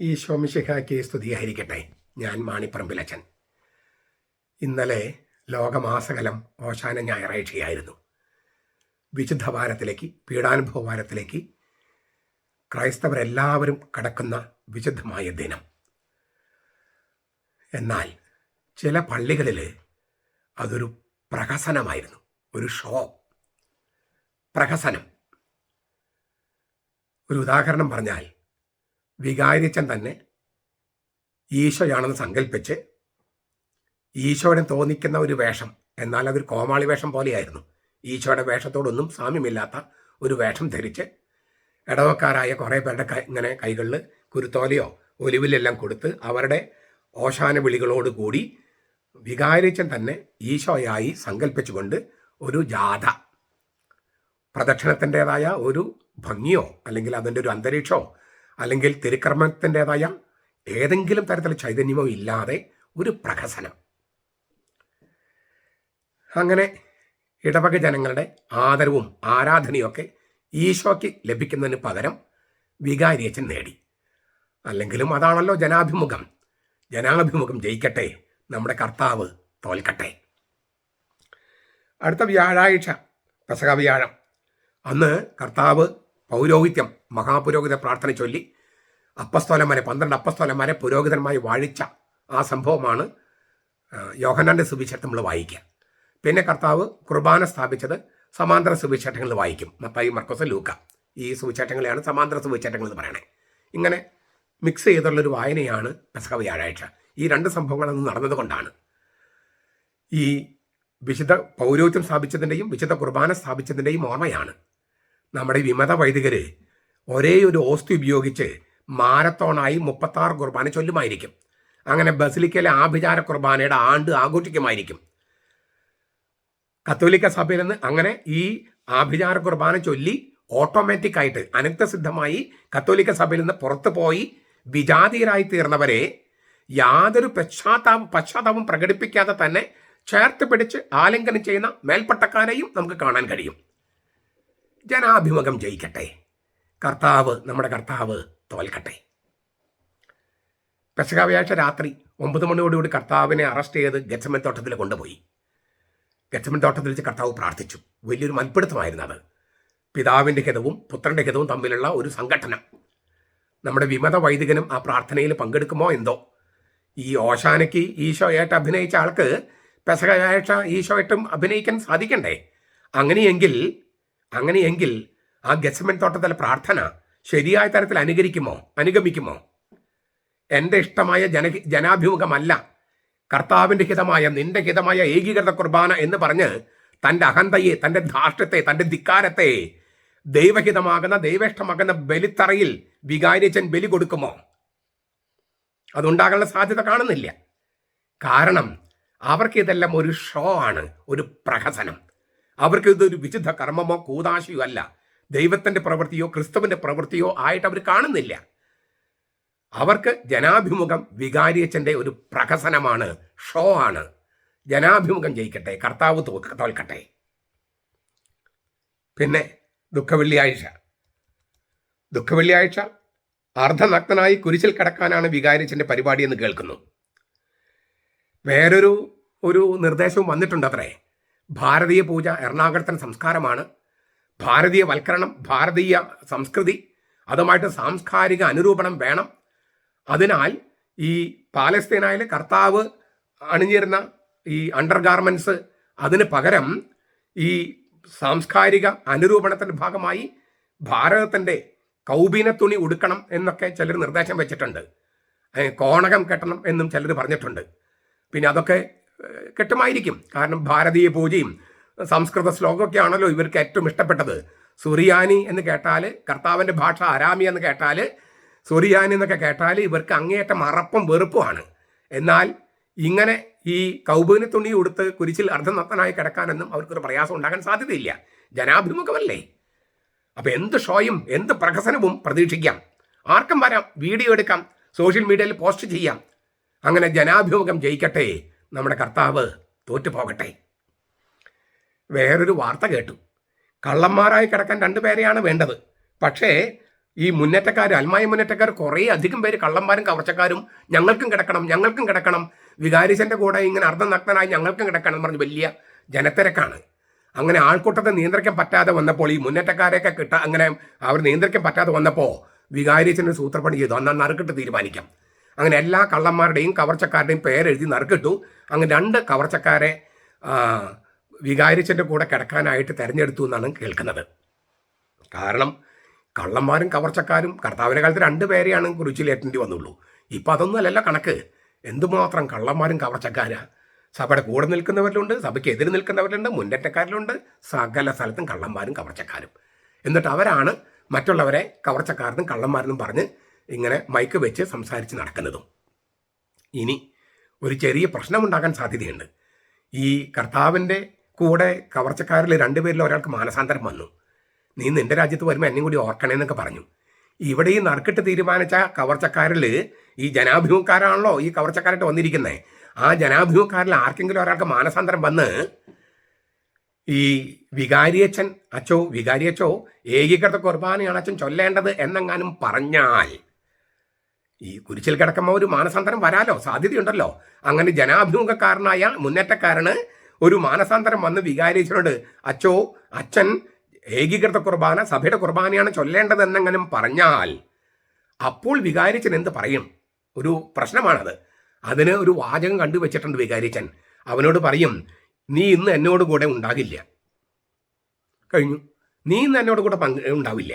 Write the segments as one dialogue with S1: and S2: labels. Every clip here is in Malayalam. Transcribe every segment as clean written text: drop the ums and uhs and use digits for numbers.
S1: ഈശോ മിശിഹായ്ക്ക് സ്തുതിയായിരിക്കട്ടെ. ഞാൻ മാണിപ്പറമ്പിലച്ചൻ. ഇന്നലെ ലോകമാസകലം ഓശാന ഞായറാഴ്ചയായിരുന്നു. വിശുദ്ധ വാരത്തിലേക്ക്, പീഡാനുഭവ വാരത്തിലേക്ക് ക്രൈസ്തവരെല്ലാവരും കടക്കുന്ന വിശുദ്ധമായ ദിനം. എന്നാൽ ചില പള്ളികളിൽ അതൊരു പ്രഹസനമായിരുന്നു, ഒരു ഷോ, പ്രഹസനം. ഒരു ഉദാഹരണം പറഞ്ഞാൽ, വികാരിച്ചൻ തന്നെ ഈശോയാണെന്ന് സങ്കല്പിച്ച് ഈശോയുടെ തോന്നിക്കുന്ന ഒരു വേഷം, എന്നാൽ അതൊരു കോമാളി വേഷം പോലെയായിരുന്നു. ഈശോയുടെ വേഷത്തോടൊന്നും സാമ്യമില്ലാത്ത ഒരു വേഷം ധരിച്ച് ഇടവക്കാരായ കുറേ പേരുടെ ഇങ്ങനെ കൈകളിൽ കുരുത്തോലയോ ഒലിവിലെല്ലാം കൊടുത്ത് അവരുടെ ഓശാന വിളികളോടുകൂടി വികാരിച്ചൻ തന്നെ ഈശോയായി സങ്കല്പിച്ചുകൊണ്ട് ഒരു ജാഥ, പ്രദക്ഷിണത്തിൻ്റെതായ ഒരു ഭംഗിയോ അല്ലെങ്കിൽ അതിൻ്റെ ഒരു അന്തരീക്ഷമോ അല്ലെങ്കിൽ തിരുക്കർമ്മത്തിൻ്റെതായ ഏതെങ്കിലും തരത്തിലുള്ള ചൈതന്യമോ ഇല്ലാതെ ഒരു പ്രഹസനം. അങ്ങനെ ഇടവക ജനങ്ങളുടെ ആദരവും ആരാധനയൊക്കെ ഈശോയ്ക്ക് ലഭിക്കുന്നതിന് പകരം വികാരിയച്ചൻ നേടി. അല്ലെങ്കിലും അതാണല്ലോ ജനാഭിമുഖം. ജനാഭിമുഖം ജയിക്കട്ടെ, നമ്മുടെ കർത്താവ് തോൽക്കട്ടെ. അടുത്ത വ്യാഴാഴ്ച, പെസഹ വ്യാഴം, അന്ന് കർത്താവ് പൗരോഹിത്യം, മഹാപുരോഹിത പ്രാർത്ഥന ചൊല്ലി അപ്പസ്തോലന്മാരെ, 12 അപ്പസ്തോലന്മാരെ പുരോഹിതന്മാരെ വാഴിച്ച ആ സംഭവമാണ് യോഹന്നാന്റെ സുവിശേഷം നമ്മൾ വായിക്കുക. പിന്നെ കർത്താവ് കുർബാന സ്ഥാപിച്ചത് സമാന്തര സുവിശേഷങ്ങളിൽ വായിക്കും. മത്തായി, മർക്കോസ്, ലൂക്ക, ഈ സുവിശേഷങ്ങളെയാണ് സമാന്തര സുവിശേഷങ്ങൾ എന്ന് പറയണേ. ഇങ്ങനെ മിക്സ് ചെയ്തുള്ളൊരു വായനയാണ് പെസഹ വ്യാഴാഴ്ച. ഈ രണ്ട് സംഭവങ്ങളൊന്നും നടന്നതുകൊണ്ടാണ് ഈ വിശുദ്ധ പൗരോഹിത്യം സ്ഥാപിച്ചതിൻ്റെയും വിശുദ്ധ കുർബാന സ്ഥാപിച്ചതിൻ്റെയും ഓർമ്മയാണ് നമ്മുടെ വിമത വൈദികർ ഒരേ ഒരു ഓസ്തി ഉപയോഗിച്ച് മാരത്തോണായി 36 കുർബാന ചൊല്ലുമായിരിക്കും. അങ്ങനെ ബസിലിക്കയിലെ ആഭിചാര കുർബാനയുടെ ആണ്ട് ആഘോഷിക്കുമായിരിക്കും. കത്തോലിക്ക സഭയിൽ നിന്ന് അങ്ങനെ ഈ ആഭിചാര കുർബാന ചൊല്ലി ഓട്ടോമാറ്റിക്കായിട്ട് അനന്തസിദ്ധമായി കത്തോലിക്ക സഭയിൽ നിന്ന് പുറത്തു പോയി വിജാതീയരായി തീർന്നവരെ യാതൊരു പശ്ചാത്താപം പ്രകടിപ്പിക്കാതെ തന്നെ ചേർത്ത് പിടിച്ച് ആലിംഗനം ചെയ്യുന്ന മേൽപ്പട്ടക്കാരെയും നമുക്ക് കാണാൻ കഴിയും. ജനാഭിമുഖം ജയിക്കട്ടെ, കർത്താവ്, നമ്മുടെ കർത്താവ് തോൽക്കട്ടെ. പെസഹ വ്യാഴാഴ്ച രാത്രി 9 മണിയോടുകൂടി കർത്താവിനെ അറസ്റ്റ് ചെയ്ത് ഗെത്സമൻ തോട്ടത്തിൽ കൊണ്ടുപോയി. ഗെത്സമൻ തോട്ടത്തിൽ വെച്ച് കർത്താവ് പ്രാർത്ഥിച്ചു. വലിയൊരു മൽപ്പിടുത്തമായിരുന്നു അത്. പിതാവിൻ്റെ ഹിതവും പുത്രൻ്റെ ഹിതവും തമ്മിലുള്ള ഒരു സംഘട്ടനം. നമ്മുടെ വിമത വൈദികനും ആ പ്രാർത്ഥനയിൽ പങ്കെടുക്കുമോ എന്തോ. ഈ ഓശാനയ്ക്ക് ഈശോയായിട്ട് അഭിനയിച്ച ആൾക്ക് പെസഹ വ്യാഴാഴ്ച ഈശോയായിട്ടും അഭിനയിക്കാൻ സാധിക്കണ്ടേ? അങ്ങനെയെങ്കിൽ ആ ഗെത്സമൻ തോട്ടത്തിലെ പ്രാർത്ഥന ശരിയായ തരത്തിൽ അനുഗമിക്കുമോ? എൻ്റെ ഇഷ്ടമായ ജനാഭിമുഖമല്ല, കർത്താവിൻ്റെ ഹിതമായ, നിന്റെ ഹിതമായ ഏകീകൃത കുർബാന എന്ന് പറഞ്ഞ് തൻ്റെ അഹന്തയെ, തൻ്റെ ധാർഷ്ട്യത്തെ, തൻ്റെ ധിക്കാരത്തെ ദൈവഹിതമാകുന്ന, ദൈവേഷ്ടമാകുന്ന ബലിത്തറയിൽ വികാരിച്ചൻ ബലി കൊടുക്കുമോ? അതുണ്ടാകാനുള്ള സാധ്യത കാണുന്നില്ല. കാരണം അവർക്ക് ഇതെല്ലാം ഒരു ഷോ ആണ്, ഒരു പ്രഹസനം. അവർക്ക് ഇതൊരു വിശുദ്ധ കർമ്മമോ കൂതാശയോ അല്ല, ദൈവത്തിൻ്റെ പ്രവൃത്തിയോ ക്രിസ്തുവിൻ്റെ പ്രവൃത്തിയോ ആയിട്ട് അവർ കാണുന്നില്ല. അവർക്ക് ജനാഭിമുഖം വികാരിയച്ചൻ്റെ ഒരു പ്രഹസനമാണ്, ഷോ ആണ്. ജനാഭിമുഖം ജയിക്കട്ടെ, കർത്താവ് തോൽക്കട്ടെ. പിന്നെ ദുഃഖവെള്ളിയാഴ്ച അർദ്ധനഗ്നനായി കുരിശിൽ കിടക്കാനാണ് വികാരിച്ചൻ്റെ പരിപാടി എന്ന് കേൾക്കുന്നു. വേറൊരു നിർദ്ദേശവും വന്നിട്ടുണ്ട് അത്രേ. ഭാരതീയ പൂജ എറണാകുളത്തിൻ്റെ സംസ്കാരമാണ്. ഭാരതീയവൽക്കരണം, ഭാരതീയ സംസ്കൃതി, അതുമായിട്ട് സാംസ്കാരിക അനുരൂപണം വേണം. അതിനാൽ ഈ പാലസ്തീനായിൽ കർത്താവ് അണിഞ്ഞിരുന്ന ഈ അണ്ടർ ഗാർമെൻറ്റ്സ്, അതിന് പകരം ഈ സാംസ്കാരിക അനുരൂപണത്തിൻ്റെ ഭാഗമായി ഭാരതത്തിൻ്റെ കൗബീന തുണി ഉടുക്കണം എന്നൊക്കെ ചിലർ നിർദ്ദേശം വെച്ചിട്ടുണ്ട്. കോണകം കെട്ടണം എന്നും ചിലർ പറഞ്ഞിട്ടുണ്ട്. പിന്നെ അതൊക്കെ കെട്ടുമായിരിക്കും. കാരണം ഭാരതീയ പൂജയും സംസ്കൃത ശ്ലോകമൊക്കെ ആണല്ലോ ഇവർക്ക് ഏറ്റവും ഇഷ്ടപ്പെട്ടത്. സുറിയാനി എന്ന് കേട്ടാൽ, കർത്താവിൻ്റെ ഭാഷ അരാമി എന്ന് കേട്ടാൽ, സുറിയാനി എന്നൊക്കെ കേട്ടാൽ ഇവർക്ക് അങ്ങേയറ്റം അറപ്പും വെറുപ്പുമാണ്. എന്നാൽ ഇങ്ങനെ ഈ കൗബീന തുണി ഉടുത്ത് കുരിശിൽ അർദ്ധനഗ്നനായി കിടക്കാനൊന്നും അവർക്കൊരു പ്രയാസം ഉണ്ടാകാൻ സാധ്യതയില്ല. ജനാഭിമുഖമല്ലേ. അപ്പം എന്ത് ഷോയും എന്ത് പ്രഹസനവും പ്രതീക്ഷിക്കാം. ആർക്കും വരാം, വീഡിയോ എടുക്കാം, സോഷ്യൽ മീഡിയയിൽ പോസ്റ്റ് ചെയ്യാം. അങ്ങനെ ജനാഭിമുഖം ജയിക്കട്ടെ, നമ്മുടെ കർത്താവ് തോറ്റുപോകട്ടെ. വേറൊരു വാർത്ത കേട്ടു. കള്ളന്മാരായി കിടക്കാൻ 2 പേരെയാണ് വേണ്ടത്. പക്ഷേ ഈ മുന്നേറ്റക്കാർ, അൽമായ മുന്നേറ്റക്കാർ കുറേ അധികം പേര് കള്ളന്മാരും കവർച്ചക്കാരും ഞങ്ങൾക്കും കിടക്കണം, വികാരിച്ചൻ്റെ കൂടെ ഇങ്ങനെ അർദ്ധനഗ്നനായി ഞങ്ങൾക്കും കിടക്കണം എന്ന് പറഞ്ഞ് വലിയ ജനത്തിരക്കാണ്. അങ്ങനെ ആൾക്കൂട്ടത്തെ നിയന്ത്രിക്കാൻ പറ്റാതെ വന്നപ്പോൾ, ഈ മുന്നേറ്റക്കാരെയൊക്കെ അങ്ങനെ അവർ നിയന്ത്രിക്കാൻ പറ്റാതെ വന്നപ്പോൾ വികാരിച്ചൻ്റെ സൂത്രപ്പണി ചെയ്തു, എന്നാൽ നറുക്കിട്ട് തീരുമാനിക്കാം. അങ്ങനെ എല്ലാ കള്ളന്മാരുടെയും കവർച്ചക്കാരുടെയും പേരെഴുതി നറുക്കിട്ടു. അങ്ങനെ 2 കവർച്ചക്കാരെ വികാരിച്ചൻ്റെ കൂടെ കിടക്കാനായിട്ട് തിരഞ്ഞെടുത്തു എന്നാണ് കേൾക്കുന്നത്. കാരണം കള്ളന്മാരും കവർച്ചക്കാരും കർത്താവിൻ്റെ കാലത്ത് 2 പേരെയാണ് കുരിശിലേറ്റേണ്ടി വന്നുള്ളൂ. ഇപ്പം അതൊന്നും അല്ലല്ലോ കണക്ക്. എന്തുമാത്രം കള്ളന്മാരും കവർച്ചക്കാരാ! സഭയുടെ കൂടെ നിൽക്കുന്നവരിലുണ്ട്, സഭയ്ക്ക് എതിര് നിൽക്കുന്നവരിലുണ്ട്, മുന്നേറ്റക്കാരിലുണ്ട്, സകല സ്ഥലത്തും കള്ളന്മാരും കവർച്ചക്കാരും. എന്നിട്ട് അവരാണ് മറ്റുള്ളവരെ കവർച്ചക്കാരനും കള്ളന്മാരെന്നും പറഞ്ഞ് ഇങ്ങനെ മൈക്ക് വെച്ച് സംസാരിച്ച് നടക്കുന്നതും. ഇനി ഒരു ചെറിയ പ്രശ്നമുണ്ടാകാൻ സാധ്യതയുണ്ട്. ഈ കർത്താവിൻ്റെ കൂടെ കവർച്ചക്കാരിൽ 2 പേരിൽ ഒരാൾക്ക് മാനസാന്തരം വന്നു. നീ നിന്റെ രാജ്യത്ത് വരുമ്പോൾ എന്നെയും കൂടി ഓർക്കണേന്നൊക്കെ പറഞ്ഞു. ഇവിടെ ഈ നറുക്കിട്ട് തീരുമാനിച്ച കവർച്ചക്കാരിൽ ഈ ജനാഭിമുഖക്കാരാണല്ലോ ഈ കവർച്ചക്കാരായിട്ട് വന്നിരിക്കുന്നത്. ആ ജനാഭിമുഖക്കാരിൽ ആർക്കെങ്കിലും ഒരാൾക്ക് മാനസാന്തരം വന്ന് ഈ വികാരിയച്ചോ ഏകീകൃത കുർബാനയാണ് അച്ഛൻ ചൊല്ലേണ്ടത് എന്നെങ്ങാനും പറഞ്ഞാൽ ഈ കുരിശിൽ കിടക്കുമ്പോൾ ഒരു മാനസാന്തരം വരാലോ, സാധ്യതയുണ്ടല്ലോ. അങ്ങനെ ജനാഭിമുഖക്കാരനായ മുന്നേറ്റക്കാരന് ഒരു മാനസാന്തരം വന്ന് വികാരിയച്ചനോട് അച്ഛൻ ഏകീകൃത കുർബാന സഭയുടെ കുർബാനയാണ് ചൊല്ലേണ്ടത് എന്നെങ്ങനും പറഞ്ഞാൽ അപ്പോൾ വികാരിച്ചൻ എന്ത് പറയും? ഒരു പ്രശ്നമാണത്. അതിന് ഒരു വാചകം കണ്ടുവച്ചിട്ടുണ്ട് വികാരിച്ചൻ. അവനോട് പറയും, നീ ഇന്ന് എന്നോട് കൂടെ ഉണ്ടാകില്ല. കഴിഞ്ഞു, നീ ഇന്ന് എന്നോട് കൂടെ ഉണ്ടാവില്ല.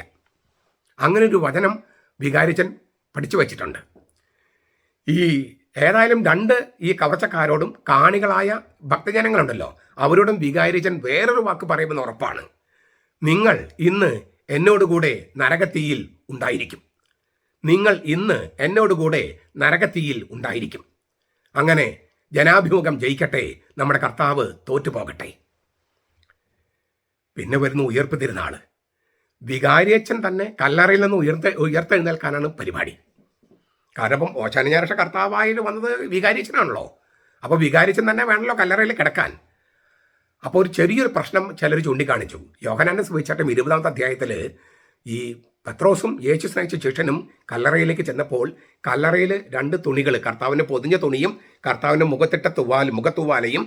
S1: അങ്ങനെ ഒരു വചനം വികാരിച്ചൻ പഠിച്ചു വച്ചിട്ടുണ്ട്. ഏതായാലും 2 ഈ കവർച്ചക്കാരോടും കാണികളായ ഭക്തജനങ്ങളുണ്ടല്ലോ, അവരോടും വികാരിച്ചൻ വേറൊരു വാക്ക് പറയുമെന്ന് ഉറപ്പാണ്. നിങ്ങൾ ഇന്ന് എന്നോടുകൂടെ നരകത്തീയിൽ ഉണ്ടായിരിക്കും. അങ്ങനെ ജനാഭിമുഖം ജയിക്കട്ടെ, നമ്മുടെ കർത്താവ് തോറ്റുപോകട്ടെ. പിന്നെ വരുന്ന ഉയർപ്പ് തിരുനാൾ. വികാരിയച്ഛൻ തന്നെ കല്ലറയിൽ നിന്ന് ഉയർത്തെഴുന്നേൽക്കാനാണ് പരിപാടി. കാരണം ഇപ്പം ഓശാന ഞായറാഴ്ച കർത്താവായിട്ട് വന്നത് വികാരിയച്ഛനാണല്ലോ. അപ്പോൾ വികാരിയച്ഛൻ തന്നെ വേണമല്ലോ കല്ലറയിൽ കിടക്കാൻ. അപ്പോൾ ഒരു ചെറിയൊരു പ്രശ്നം ചിലർ ചൂണ്ടിക്കാണിച്ചു. യോഹന്നാന്റെ സുവിശേഷം 20-ാമത്തെ അധ്യായത്തിൽ ഈ പത്രോസും യേശു സ്നേഹിച്ച ശിഷ്യനും കല്ലറയിലേക്ക് ചെന്നപ്പോൾ കല്ലറയിൽ 2 തുണികൾ, കർത്താവിൻ്റെ പൊതിഞ്ഞ തുണിയും കർത്താവിൻ്റെ മുഖത്തിട്ട മുഖത്തുവാലയും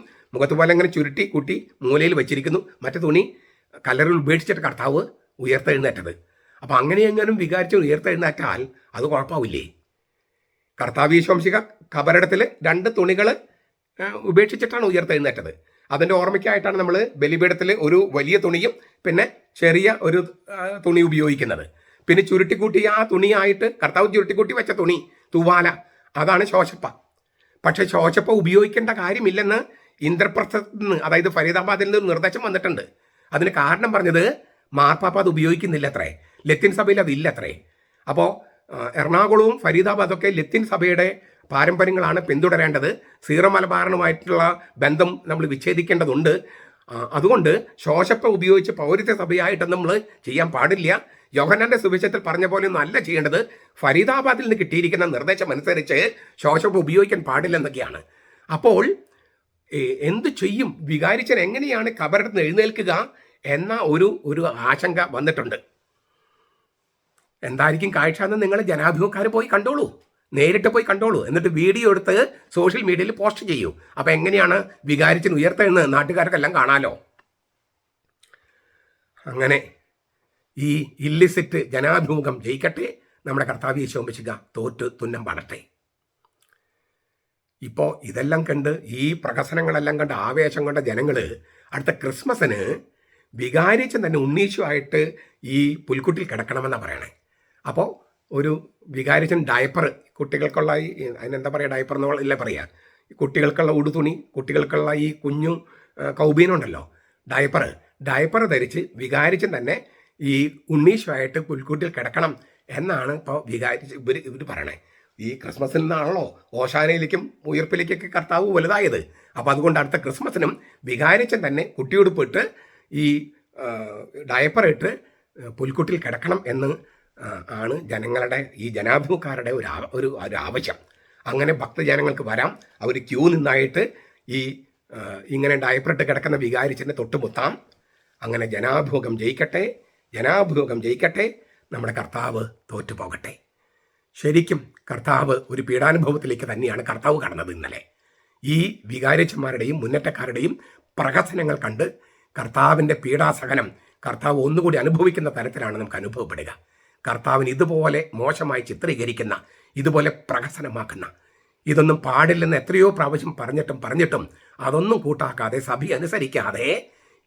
S1: ഇങ്ങനെ ചുരുട്ടി കൂട്ടി മൂലയിൽ വെച്ചിരിക്കുന്നു. മറ്റു തുണി കല്ലറയിൽ ഉപേക്ഷിച്ചിട്ട് കർത്താവ് ഉയർത്തെഴുന്നേറ്റത്. അപ്പോൾ അങ്ങനെയെങ്ങാനും വികാരിച്ച് ഉയർത്തെഴുന്നേറ്റാൽ അത് കുഴപ്പമില്ലേ? കർത്താവ് ഈശോമിശിഹ കബറിടത്തിൽ 2 തുണികൾ ഉപേക്ഷിച്ചിട്ടാണ് ഉയർത്തെഴുന്നേറ്റത്. അതിൻ്റെ ഓർമ്മയ്ക്കായിട്ടാണ് നമ്മൾ ബലിപീഠത്തിൽ ഒരു വലിയ തുണിയും പിന്നെ ചെറിയ ഒരു തുണി ഉപയോഗിക്കുന്നത്. പിന്നെ ചുരുട്ടിക്കൂട്ടി ആ തുണിയായിട്ട് കർത്താവ് ചുരുട്ടിക്കൂട്ടി വെച്ച തുണി തൂവാല, അതാണ് ശോശപ്പ. പക്ഷെ ശോശപ്പ ഉപയോഗിക്കേണ്ട കാര്യമില്ലെന്ന് ഇന്ദ്രപ്രസ്ഥത്തിൽ നിന്ന്, അതായത് ഫരീദാബാദിൽ നിന്ന് നിർദ്ദേശം വന്നിട്ടുണ്ട്. അതിന് കാരണം പറഞ്ഞത് മാർപ്പാപ്പ അത് ഉപയോഗിക്കുന്നില്ലത്രേ, ലത്തീൻ സഭയിൽ അതില്ലത്രേ. അപ്പോൾ എറണാകുളവും ഫരീദാബാദൊക്കെ ലത്തീൻ സഭയുടെ പാരമ്പര്യങ്ങളാണ് പിന്തുടരേണ്ടത്. സീറോ മലബാറിനുമായിട്ടുള്ള ബന്ധം നമ്മൾ വിച്ഛേദിക്കേണ്ടതുണ്ട്. അതുകൊണ്ട് ശോശപ്പ ഉപയോഗിച്ച് പൗരത്യ സഭയായിട്ട് നമ്മൾ ചെയ്യാൻ പാടില്ല. യോഹന്നാന്റെ സുവിശേഷത്തിൽ പറഞ്ഞ പോലെ ഒന്നും അല്ല ചെയ്യേണ്ടത്. ഫരീദാബാദിൽ നിന്ന് കിട്ടിയിരിക്കുന്ന നിർദ്ദേശം അനുസരിച്ച് ശോശപ്പ ഉപയോഗിക്കാൻ പാടില്ലെന്നൊക്കെയാണ്. അപ്പോൾ എന്ത് ചെയ്യും? വികാരിച്ചൻ എങ്ങനെയാണ് കബറിടത്ത് എഴുന്നേൽക്കുക എന്ന ഒരു ആശങ്ക വന്നിട്ടുണ്ട്. എന്തായിരിക്കും കാഴ്ച എന്ന് നിങ്ങൾ ജനാഭിമുഖക്കാർ പോയി കണ്ടോളൂ, നേരിട്ട് പോയി കണ്ടോളൂ. എന്നിട്ട് വീഡിയോ എടുത്ത് സോഷ്യൽ മീഡിയയിൽ പോസ്റ്റ് ചെയ്യൂ. അപ്പം എങ്ങനെയാണ് വികാരിച്ചൻ ഉയർത്തെന്ന് നാട്ടുകാർക്കെല്ലാം കാണാലോ. അങ്ങനെ ഈ ഇല്ലിസിറ്റ് ജനാഭിമുഖം ജയിക്കട്ടെ, നമ്മുടെ കർത്താവ് യേശു മിശിഹ തോറ്റ് തുന്നം പാടട്ടെ. ഇപ്പോൾ ഇതെല്ലാം കണ്ട്, ഈ പ്രഹസനങ്ങളെല്ലാം കണ്ട് ആവേശം കൊണ്ട ജനങ്ങൾ അടുത്ത ക്രിസ്മസിന് വികാരിച്ചൻ തന്നെ ഉണ്ണീശുമായിട്ട് ഈ പുൽക്കുട്ടിൽ കിടക്കണമെന്നാണ് പറയണേ. അപ്പോൾ ഒരു വികാരിച്ചൻ ഡയപ്പർ, കുട്ടികൾക്കുള്ള ഈ അതിനെന്താ പറയുക, ഡയപ്പർ എന്നല്ല പറയുക, കുട്ടികൾക്കുള്ള ഉടുതുണി, കുട്ടികൾക്കുള്ള ഈ കുഞ്ഞു കൗബീനുണ്ടല്ലോ, ഡയപ്പർ ധരിച്ച് വികാരിച്ചൻ തന്നെ ഈ ഉണ്ണീശുമായിട്ട് പുൽക്കൂട്ടിൽ കിടക്കണം എന്നാണ് ഇപ്പോൾ ഇവർ പറയണേ. ഈ ക്രിസ്മസിൽ നിന്നാണല്ലോ ഓശാനയിലേക്കും ഉയർപ്പിലേക്കൊക്കെ കർത്താവ് വലുതായത്. അപ്പോൾ അതുകൊണ്ട് അടുത്ത ക്രിസ്മസിനും വികാരിച്ചൻ തന്നെ കുട്ടിയുടുപ്പിട്ട് ഈ ഡയപ്പറിട്ട് പുൽക്കുട്ടിൽ കിടക്കണം എന്ന് ആണ് ജനങ്ങളുടെ, ഈ ജനാഭിമുഖക്കാരുടെ ഒരു ആവശ്യം. അങ്ങനെ ഭക്തജനങ്ങൾക്ക് വരാം, അവർ ക്യൂ നിന്നായിട്ട് ഈ ഇങ്ങനെ ഡയപ്പറിട്ട് കിടക്കുന്ന വികാരിച്ചതിനെ തൊട്ടുമുത്താം. അങ്ങനെ ജനാഭിമുഖം ജയിക്കട്ടെ, നമ്മുടെ കർത്താവ് തോറ്റുപോകട്ടെ. ശരിക്കും കർത്താവ് ഒരു പീഡാനുഭവത്തിലേക്ക് തന്നെയാണ് കർത്താവ് കടന്നത്. ഇന്നലെ ഈ വികാരിച്ചന്മാരുടെയും മുന്നേറ്റക്കാരുടെയും പ്രഹസനങ്ങൾ കണ്ട് കർത്താവിൻ്റെ പീഡാസഹനം കർത്താവ് ഒന്നുകൂടി അനുഭവിക്കുന്ന തരത്തിലാണ് നമുക്ക് അനുഭവപ്പെടുക. കർത്താവിന് ഇതുപോലെ മോശമായി ചിത്രീകരിക്കുന്ന, ഇതുപോലെ പ്രഹസനമാക്കുന്ന, ഇതൊന്നും പാടില്ലെന്ന് എത്രയോ പ്രാവശ്യം പറഞ്ഞിട്ടും അതൊന്നും കൂട്ടാക്കാതെ, സഭ അനുസരിക്കാതെ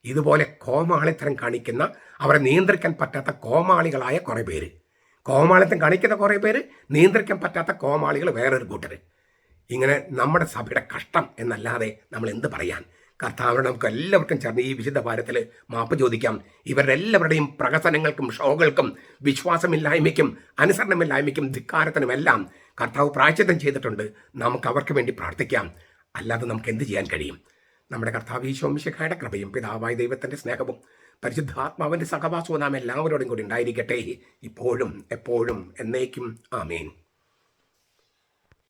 S1: ഇതുപോലെ കോമാളിത്തരം കാണിക്കുന്ന, അവരെ നിയന്ത്രിക്കാൻ പറ്റാത്ത കോമാളികളായ കുറേ പേര്, കോമാളിത്തം കാണിക്കുന്ന കുറേ പേര്, നിയന്ത്രിക്കാൻ പറ്റാത്ത കോമാളികൾ വേറൊരു കൂട്ടർ. ഇങ്ങനെ നമ്മുടെ സഭയുടെ കഷ്ടം എന്നല്ലാതെ നമ്മൾ എന്ത് പറയാൻ? കർത്താവിനോട് നമുക്ക് എല്ലാവർക്കും ചേർന്ന് ഈ വിശുദ്ധ വാരത്തിൽ മാപ്പ് ചോദിക്കാം. ഇവരുടെ എല്ലാവരുടെയും പ്രഹസനങ്ങൾക്കും ഷോകൾക്കും വിശ്വാസമില്ലായ്മയ്ക്കും അനുസരണമില്ലായ്മയ്ക്കും ധിക്കാരത്തിനുമെല്ലാം കർത്താവ് പ്രായശ്ചിത്തം ചെയ്തിട്ടുണ്ട്. നമുക്ക് അവർക്ക് വേണ്ടി പ്രാർത്ഥിക്കാം. അല്ലാതെ നമുക്ക് എന്ത് ചെയ്യാൻ കഴിയും? നമ്മുടെ കർത്താവ് ഈശോ മിശിഹായുടെ കൃപയും പിതാവായ ദൈവത്തിൻ്റെ സ്നേഹവും പരിശുദ്ധാത്മാവിൻ്റെ സഹവാസവും നാം എല്ലാവരോടും കൂടി ഉണ്ടായിരിക്കട്ടെ, ഇപ്പോഴും എപ്പോഴും എന്നേക്കും. ആമേൻ.